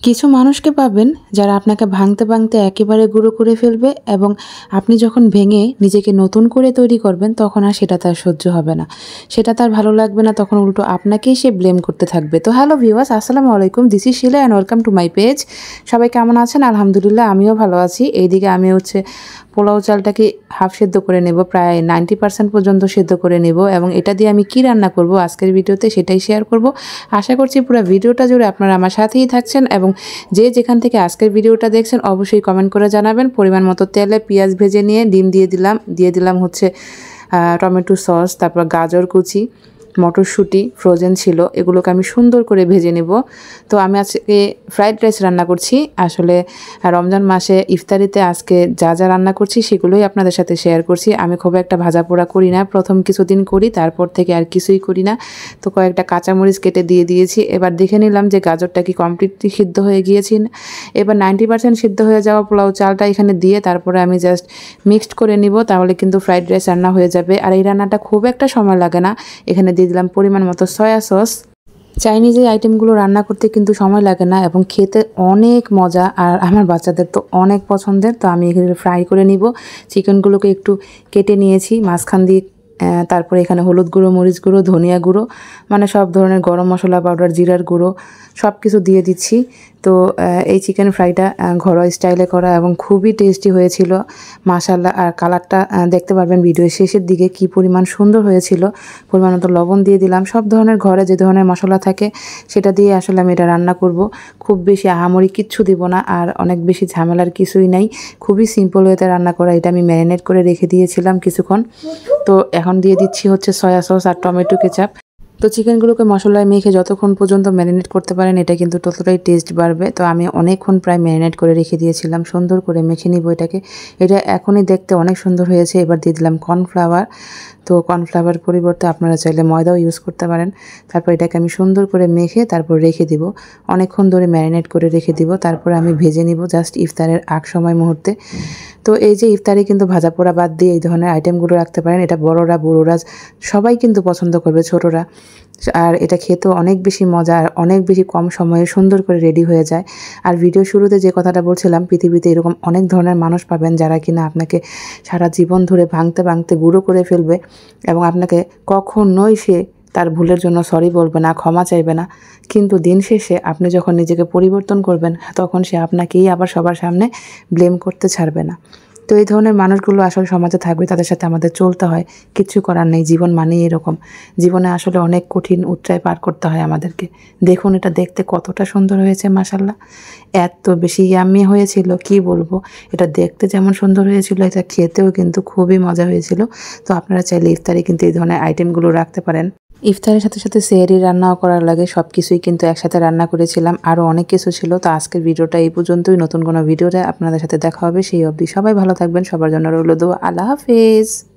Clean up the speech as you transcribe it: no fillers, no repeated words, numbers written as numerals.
কিছু মানুষকে পাবেন যারা আপনাকে ভাঙতে ভাঙতে একেবারে গুঁড়ো করে ফেলবে এবং আপনি যখন ভেঙে নিজেকে নতুন করে তৈরি করবেন তখন আর সেটা তার সহ্য হবে না, সেটা তার ভালো লাগবে না, তখন উল্টো আপনাকেই সে ব্লেম করতে থাকবে। তো হ্যালো ভিউয়ার্স, আসসালামু আলাইকুম, this is Shila and welcome to my page. সবাই কেমন আছেন? আলহামদুলিল্লাহ আমিও ভালো আছি। এইদিকে আমি পোলাও চালটাকে হাফ সেদ্ধ করে নেব, প্রায় 90% পর্যন্ত সেদ্ধ করে নেব এবং এটা দিয়ে আমি কি রান্না করব আজকের ভিডিওতে সেটাই শেয়ার করব। আশা করছি পুরো ভিডিওটা জুড়ে আপনারা আমার সাথেই থাকছেন এবং যে যেখান থেকে আজকের ভিডিওটা দেখছেন অবশ্যই কমেন্ট করে জানাবেন। পরিমাণ মতো তেলে পেঁয়াজ ভেজে নিয়ে ডিম দিয়ে দিলাম টমেটো সস, তারপর গাজর কুচি, মটরশুঁটি ফ্রোজেন ছিল, এগুলোকে আমি সুন্দর করে ভেজে নেব। তো আমি আজকে ফ্রাইড রাইস রান্না করছি। আসলে রমজান মাসে ইফতারিতে আজকে যা যা রান্না করছি সেগুলোই আপনাদের সাথে শেয়ার করছি। আমি খুব একটা ভাজা পোড়া করি না, প্রথম কিছুদিন করি, তারপর থেকে আর কিছুই করি না। তো কয়েকটা কাঁচামরিচ কেটে দিয়ে দিয়েছি। এবার দেখে নিলাম যে গাজরটা কি কমপ্লিটলি সিদ্ধ হয়ে গিয়েছি। এবার 90% সিদ্ধ হয়ে যাওয়া পোলাও চালটা এখানে দিয়ে তারপরে আমি জাস্ট মিক্সড করে নিব, তাহলে কিন্তু ফ্রাইড রাইস রান্না হয়ে যাবে। আর এই রান্নাটা খুব একটা সময় লাগে না। এখানে দিয়ে দিলাম পরিমাণ মতো সয়া সস। চাইনিজ এই আইটেমগুলো রান্না করতে কিন্তু সময় লাগে না এবং খেতে অনেক মজা, আর আমার বাচ্চাদের তো অনেক পছন্দের। তো আমি এখানে ফ্রাই করে নিব। চিকেনগুলোকে একটু কেটে নিয়েছি মাঝখান দিয়ে, তারপরে এখানে হলুদ গুঁড়ো, মরিচ গুঁড়ো, ধনিয়া গুঁড়ো, মানে সব ধরনের গরম মশলা পাউডার, জিরার গুঁড়ো সব কিছু দিয়ে দিচ্ছি। তো এই চিকেন ফ্রাইটা ঘরোয়া স্টাইলে করা এবং খুবই টেস্টি হয়েছিল মাশাআল্লাহ। আর কালারটা দেখতে পারবেন ভিডিওর শেষের দিকে কি পরিমাণ সুন্দর হয়েছিল। পরিমাণ মতো লবণ দিয়ে দিলাম। সব ধরনের ঘরে যে ধরনের মশলা থাকে সেটা দিয়ে আসলে আমি এটা রান্না করব। খুব বেশি আহামরি কিচ্ছু দিব না, আর অনেক বেশি ঝামেলার কিছুই নাই। খুবই সিম্পল ওয়েতে রান্না করা। এটা আমি ম্যারিনেট করে রেখে দিয়েছিলাম কিছুক্ষণ। তো এখন দিয়ে দিচ্ছি সয়া সস আর টমেটো কেচাপ। তো চিকেনগুলোকে মশলায় মেখে যতক্ষণ পর্যন্ত ম্যারিনেট করতে পারেন এটা কিন্তু ততটাই টেস্ট বাড়বে। তো আমি অনেকক্ষণ প্রায় ম্যারিনেট করে রেখে দিয়েছিলাম, সুন্দর করে মেখে নিব এটাকে। এটা এখনই দেখতে অনেক সুন্দর হয়েছে। এবার দিয়ে দিলাম কর্নফ্লাওয়ার। তো কর্নফ্লাওয়ার পরিবর্তে আপনারা চাইলে ময়দাও ইউজ করতে পারেন। তারপর এটাকে আমি সুন্দর করে মেখে তারপর রেখে দিব, অনেকক্ষণ ধরে ম্যারিনেট করে রেখে দিব। তারপরে আমি ভেজে নিব জাস্ট ইফতারের আগ সময় মুহূর্তে। তো এই যে ইফতারে কিন্তু ভাজা পোড়া বাদ দিয়ে এই ধরনের আইটেমগুলো রাখতে পারেন। এটা বড়রা বুড়োরা সবাই কিন্তু পছন্দ করবে, ছোটরা। আর এটা খেতেও অনেক বেশি মজা আর অনেক বেশি কম সময়ে সুন্দর করে রেডি হয়ে যায়। আর ভিডিও শুরুতে যে কথাটা বলছিলাম, পৃথিবীতে এরকম অনেক ধরনের মানুষ পাবেন যারা কিনা আপনাকে সারা জীবন ধরে ভাঙতে ভাঙতে গুঁড়ো করে ফেলবে এবং আপনাকে কখনোই সে তার ভুলের জন্য সরি বলবে না, ক্ষমা চাইবে না। কিন্তু দিন শেষে আপনি যখন নিজেকে পরিবর্তন করবেন তখন সে আপনাকেই আবার সবার সামনে ব্লেম করতে ছাড়বে না। তো এই ধরনের মানুষগুলো আসলে সমাজে থাকবে, তাদের সাথে আমাদের চলতে হয়, কিছু করার নেই। জীবন মানেই এরকম। জীবনে আসলে অনেক কঠিন উচ্চায় পার করতে হয় আমাদেরকে। দেখুন এটা দেখতে কতটা সুন্দর হয়েছে মাশাআল্লাহ। এত বেশি ইয়াম্মি হয়েছিল কি বলবো। এটা দেখতে যেমন সুন্দর হয়েছিল, এটা খেতেও কিন্তু খুবই মজা হয়েছিল। তো আপনারা চাইলে ইফতারে কিন্তু এই ধরনের আইটেমগুলো রাখতে পারেন। ইফতারের সাথে সাথে সেহরি রান্নাও করার লাগে, সব কিছুই কিন্তু একসাথে রান্না করেছিলাম। আরও অনেক কিছু ছিল। তো আজকের ভিডিওটা এই পর্যন্তই। নতুন কোনো ভিডিওতে আপনাদের সাথে দেখা হবে। সেই অবধি সবাই ভালো থাকবেন। সবার জন্য রইল দোয়া। আল্লাহ হাফেজ।